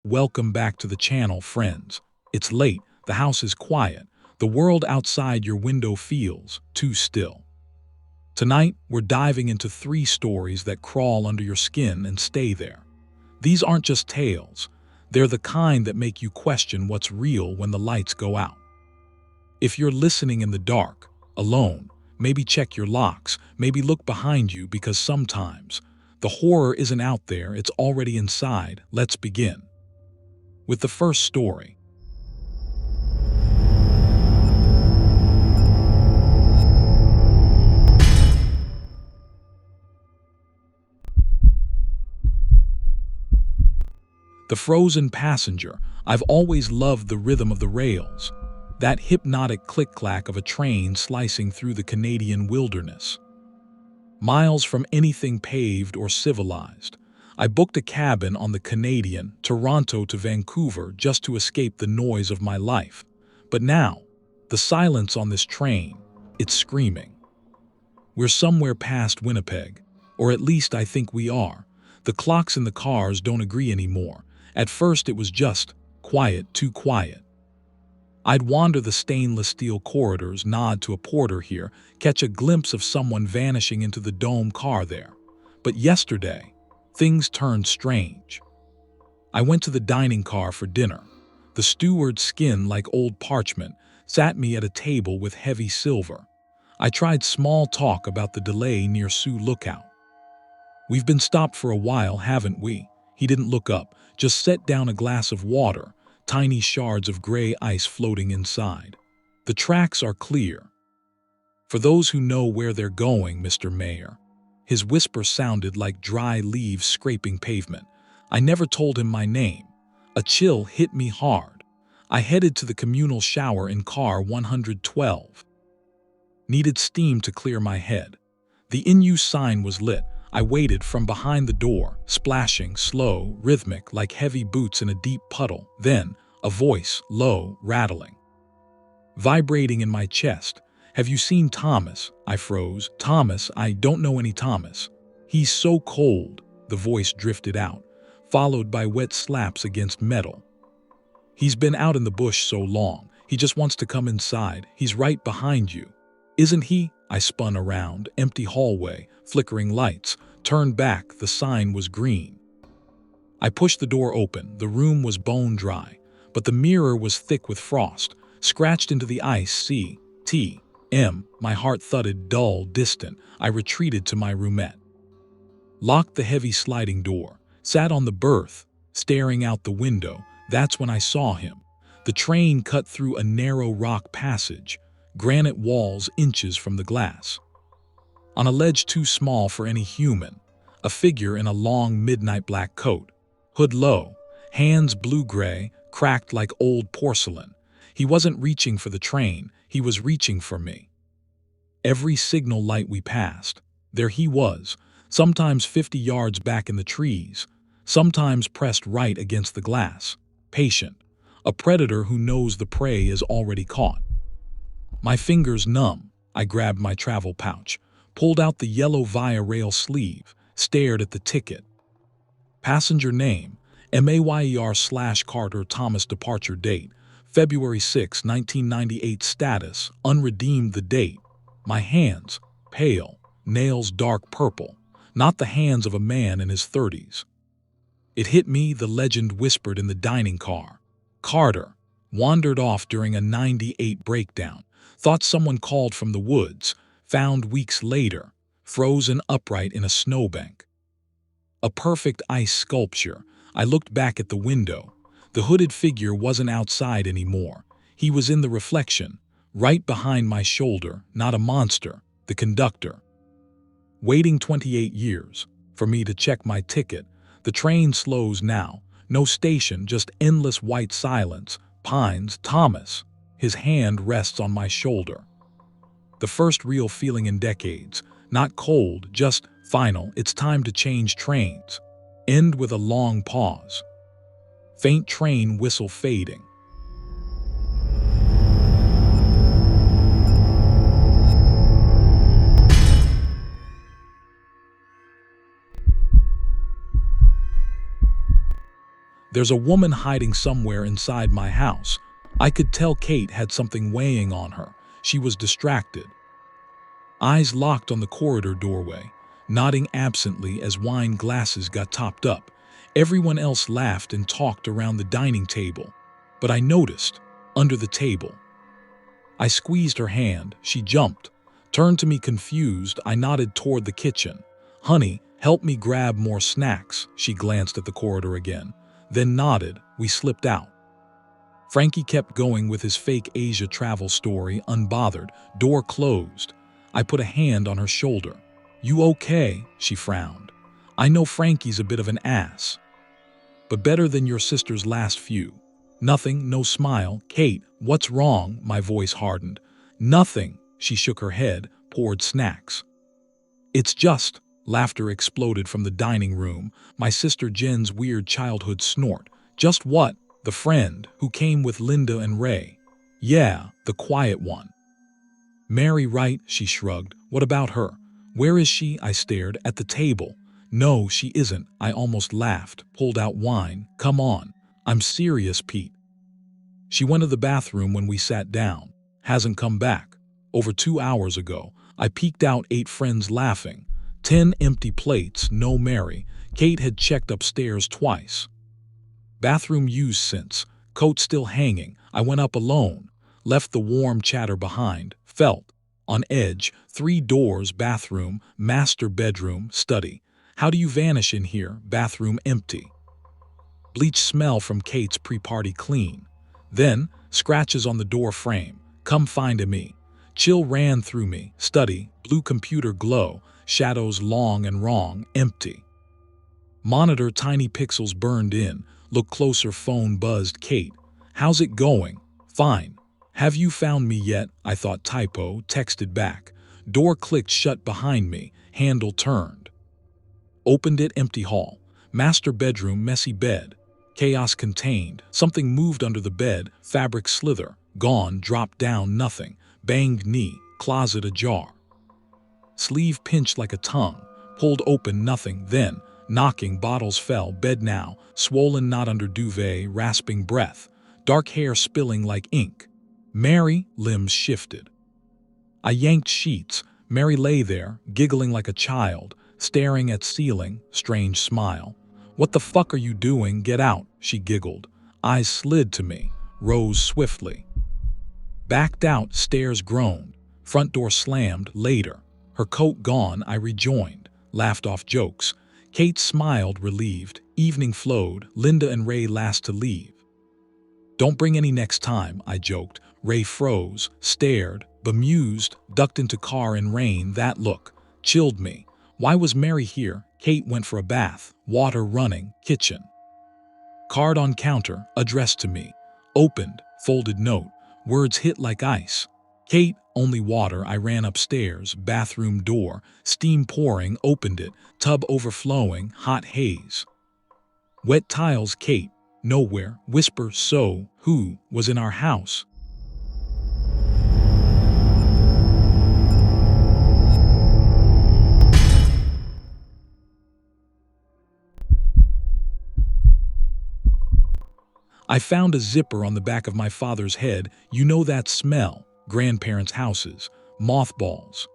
Welcome back to the channel, friends. It's late, the house is quiet, the world outside your window feels too still. Tonight, we're diving into 3 stories that crawl under your skin and stay there. These aren't just tales, they're the kind that make you question what's real when the lights go out. If you're listening in the dark, alone, maybe check your locks, maybe look behind you, because sometimes the horror isn't out there, it's already inside. Let's begin with the first story. The Frozen Passenger. I've always loved the rhythm of the rails, that hypnotic click-clack of a train slicing through the Canadian wilderness. Miles from anything paved or civilized, I booked a cabin on the Canadian, Toronto to Vancouver, just to escape the noise of my life. But now, the silence on this train, it's screaming. We're somewhere past Winnipeg, or at least I think we are. The clocks in the cars don't agree anymore. At first it was just quiet, too quiet. I'd wander the stainless steel corridors, nod to a porter here, catch a glimpse of someone vanishing into the dome car there. But yesterday, things turned strange. I went to the dining car for dinner. The steward's skin, like old parchment, sat me at a table with heavy silver. I tried small talk about the delay near Sioux Lookout. "We've been stopped for a while, haven't we?" He didn't look up, just set down a glass of water, tiny shards of gray ice floating inside. "The tracks are clear. For those who know where they're going, Mr. Mayor." His whisper sounded like dry leaves scraping pavement. I never told him my name. A chill hit me hard. I headed to the communal shower in car 112. Needed steam to clear my head. The in-use sign was lit. I waited from behind the door, splashing, slow, rhythmic, like heavy boots in a deep puddle. Then, a voice, low, rattling, vibrating in my chest. "Have you seen Thomas?" I froze. "Thomas? I don't know any Thomas. He's so cold." The voice drifted out, followed by wet slaps against metal. "He's been out in the bush so long. He just wants to come inside. He's right behind you." "Isn't he?" I spun around, empty hallway, flickering lights, turned back, the sign was green. I pushed the door open. The room was bone dry, but the mirror was thick with frost, scratched into the ice. C.T.M. My heart thudded, dull, distant. I retreated to my roomette. Locked the heavy sliding door, sat on the berth, staring out the window. That's when I saw him. The train cut through a narrow rock passage, granite walls inches from the glass. On a ledge too small for any human, a figure in a long midnight black coat, hood low, hands blue-gray, cracked like old porcelain. He wasn't reaching for the train, he was reaching for me. Every signal light we passed, there he was, sometimes 50 yards back in the trees, sometimes pressed right against the glass, patient, a predator who knows the prey is already caught. My fingers numb, I grabbed my travel pouch, pulled out the yellow Via Rail sleeve, stared at the ticket. Passenger name, Mayer/Carter Thomas. Departure date, February 6, 1998. Status, unredeemed. The date. My hands, pale, nails dark purple, not the hands of a man in his 30s. It hit me, the legend whispered in the dining car. Carter wandered off during a 98 breakdown, thought someone called from the woods, found weeks later, frozen upright in a snowbank. A perfect ice sculpture. I looked back at the window. The hooded figure wasn't outside anymore. He was in the reflection, right behind my shoulder, not a monster, the conductor. Waiting 28 years for me to check my ticket. The train slows now. No station, just endless white silence. Pines. Thomas. His hand rests on my shoulder. The first real feeling in decades. Not cold, just final. It's time to change trains. End with a long pause. Faint train whistle fading. There's a woman hiding somewhere inside my house. I could tell Kate had something weighing on her. She was distracted. Eyes locked on the corridor doorway, nodding absently as wine glasses got topped up. Everyone else laughed and talked around the dining table. But I noticed, under the table. I squeezed her hand. She jumped. Turned to me confused. I nodded toward the kitchen. "Honey, help me grab more snacks." She glanced at the corridor again, then nodded. We slipped out. Frankie kept going with his fake Asia travel story, unbothered. Door closed. I put a hand on her shoulder. "You okay?" She frowned. "I know Frankie's a bit of an ass, but better than your sister's last few." "Nothing," no smile. "Kate, what's wrong?" My voice hardened. "Nothing." She shook her head, poured snacks. "It's just," laughter exploded from the dining room, my sister Jen's weird childhood snort. "Just what?" "The friend who came with Linda and Ray." "Yeah, the quiet one." "Mary, right?" She shrugged. "What about her?" "Where is she?" I stared. "At the table." "No, she isn't." I almost laughed, pulled out wine. "Come on." "I'm serious, Pete." "She went to the bathroom when we sat down. Hasn't come back." "Over 2 hours ago." I peeked out, 8 friends laughing. 10 empty plates, no Mary. Kate had checked upstairs twice. "Bathroom used since." Coat still hanging. I went up alone. Left the warm chatter behind. Felt on edge. 3 doors, bathroom, master bedroom, study. "How do you vanish in here?" "Bathroom empty." Bleach smell from Kate's pre-party clean. Then, scratches on the door frame. "Come find me." Chill ran through me. Study, blue computer glow, shadows long and wrong, empty. Monitor, tiny pixels burned in. Look closer, phone buzzed. "Kate, how's it going?" "Fine." "Have you found me yet?" I thought typo, texted back. Door clicked shut behind me, handle turned. Opened it, empty hall. Master bedroom, messy bed. Chaos contained. Something moved under the bed, fabric slither. Gone, dropped down, nothing. Banged knee, closet ajar. Sleeve pinched like a tongue. Pulled open, nothing. Then, knocking, bottles fell. Bed now, swollen knot under duvet, rasping breath. Dark hair spilling like ink. "Mary," limbs shifted. I yanked sheets. Mary lay there, giggling like a child, staring at ceiling, strange smile. "What the fuck are you doing? Get out," she giggled. Eyes slid to me, rose swiftly. Backed out, stairs groaned. Front door slammed, later. Her coat gone, I rejoined. Laughed off jokes. Kate smiled, relieved. Evening flowed. Linda and Ray last to leave. "Don't bring any next time," I joked. Ray froze, stared, bemused, ducked into car in rain. That look chilled me. Why was Mary here? Kate went for a bath. Water running. Kitchen. Card on counter, addressed to me. Opened, folded note. Words hit like ice. "Kate, only water." I ran upstairs. Bathroom door. Steam pouring, opened it. Tub overflowing, hot haze. Wet tiles. "Kate." Nowhere. Whisper, "So, who was in our house?" I found a zipper on the back of my father's head. You know that smell? Grandparents' houses. Mothballs.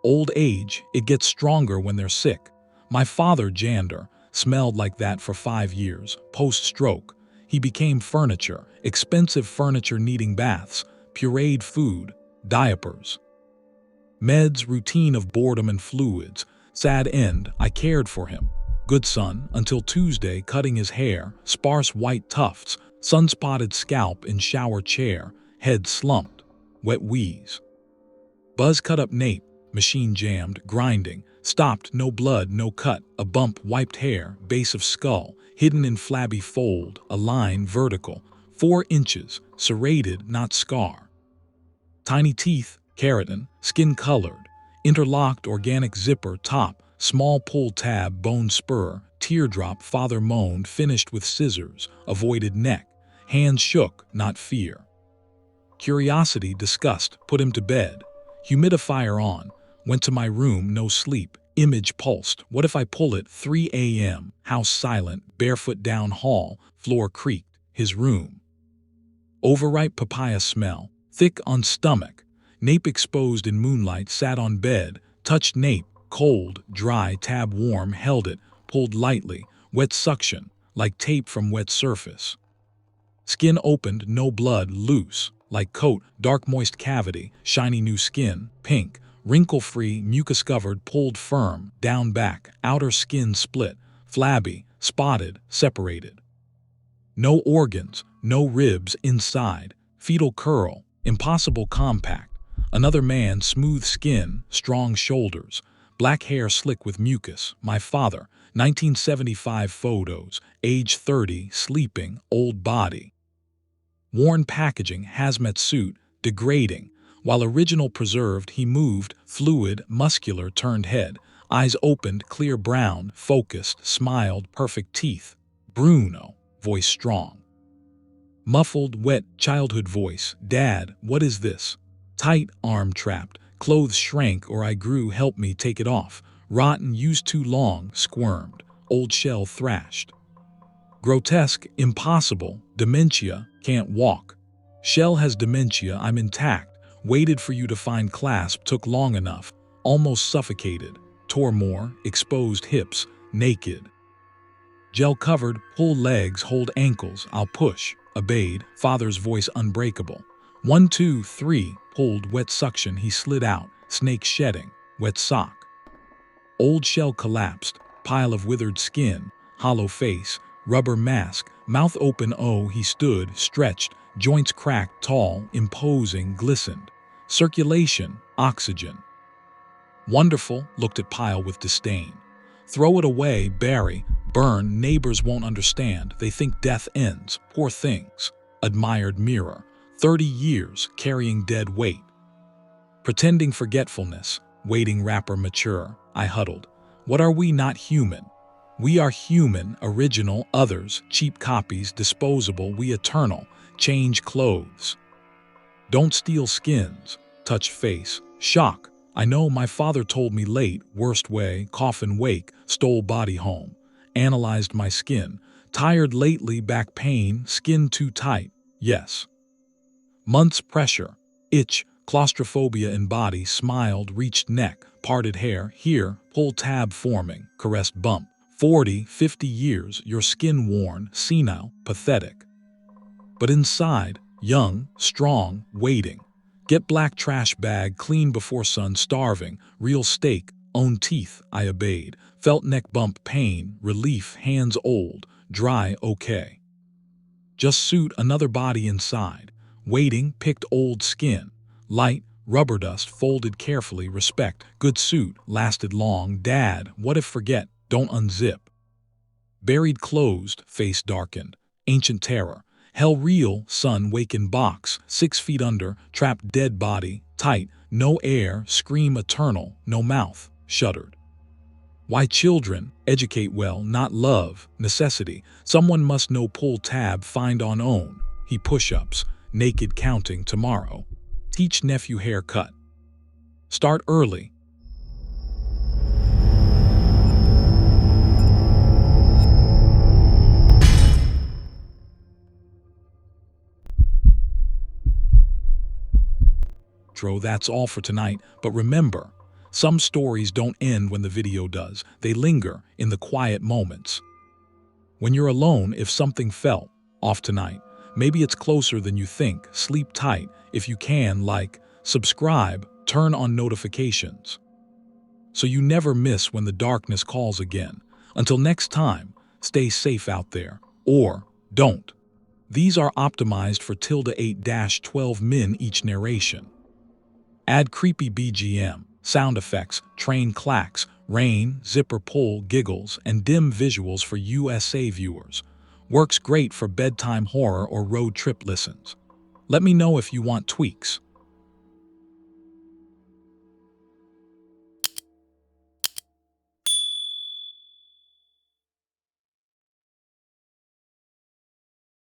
Old age, it gets stronger when they're sick. My father, Jander, smelled like that for 5 years, post-stroke. He became furniture, expensive furniture needing baths, pureed food, diapers. Meds, routine of boredom and fluids. Sad end, I cared for him. Good son, until Tuesday, cutting his hair, sparse white tufts, sun-spotted scalp in shower chair, head slumped, wet wheeze. Buzz cut up nape, machine jammed, grinding, stopped, no blood, no cut, a bump, wiped hair, base of skull, hidden in flabby fold, a line vertical, 4 inches, serrated, not scar. Tiny teeth, keratin, skin colored, interlocked organic zipper top, small pull tab, bone spur, teardrop, father moaned, finished with scissors, avoided neck, hands shook, not fear. Curiosity, disgust, put him to bed. Humidifier on, went to my room, no sleep. Image pulsed. What if I pull it? 3 a.m. House silent, barefoot down hall, floor creaked. His room. Overripe papaya smell, thick on stomach. Nape exposed in moonlight, sat on bed, touched nape, cold, dry, tab warm, held it, pulled lightly, wet suction, like tape from wet surface. Skin opened, no blood, loose, like coat, dark moist cavity, shiny new skin, pink, wrinkle-free, mucus-covered, pulled firm, down back, outer skin split, flabby, spotted, separated. No organs, no ribs inside, fetal curl, impossible compact. Another man, smooth skin, strong shoulders, black hair slick with mucus. My father, 1975 photos, age 30, sleeping, old body. Worn packaging, hazmat suit, degrading. While original preserved, he moved, fluid, muscular, turned head, eyes opened, clear brown, focused, smiled, perfect teeth. Bruno, voice strong. Muffled, wet, childhood voice. Dad, what is this? Tight, arm trapped, clothes shrank or I grew, help me take it off. Rotten, used too long, squirmed. Old shell thrashed. Grotesque, impossible, dementia, can't walk. Shell has dementia, I'm intact. Waited for you to find clasp, took long enough. Almost suffocated. Tore more, exposed hips, naked. Gel covered, pull legs, hold ankles, I'll push. Obeyed, father's voice unbreakable. 1, 2, 3, pulled, wet suction, he slid out, snake shedding, wet sock. Old shell collapsed, pile of withered skin, hollow face, rubber mask, mouth open, oh, he stood, stretched, joints cracked, tall, imposing, glistened. Circulation, oxygen. Wonderful, looked at pile with disdain. Throw it away, bury, burn, neighbors won't understand, they think death ends, poor things. Admired mirror, 30 years, carrying dead weight. Pretending forgetfulness, waiting wrapper mature, I huddled. What are we not human? We are human, original, others, cheap copies, disposable, we eternal, change clothes. Don't steal skins, touch face, shock. I know my father told me late, worst way, coffin wake, stole body home. Analyzed my skin, tired lately, back pain, skin too tight, yes. Months pressure, itch, claustrophobia in body, smiled, reached neck, parted hair, here, pull tab forming, caressed bump. 40, 50 years, your skin worn, senile, pathetic. But inside, young, strong, waiting. Get black trash bag, clean before sun, starving, real steak, own teeth, I obeyed. Felt neck bump, pain, relief, hands old, dry, okay. Just suit, another body inside. Waiting, picked old skin. Light, rubber dust, folded carefully, respect. Good suit, lasted long. Dad, what if forget, don't unzip. Buried closed, face darkened. Ancient terror. Hell real, sun wakened box, 6 feet under, trapped dead body, tight, no air, scream eternal, no mouth, shuddered. Why children? Educate well, not love, necessity. Someone must know, pull tab, find on own. He push-ups, naked counting tomorrow. Teach nephew haircut. Start early. That's all for tonight, but remember, some stories don't end when the video does. They linger in the quiet moments. When you're alone, if something felt off tonight, maybe it's closer than you think. Sleep tight if you can, like, subscribe, turn on notifications, so you never miss when the darkness calls again. Until next time, stay safe out there, or don't. These are optimized for ~8-12 min each narration. Add creepy BGM, sound effects, train clacks, rain, zipper pull, giggles, and dim visuals for USA viewers. Works great for bedtime horror or road trip listens. Let me know if you want tweaks.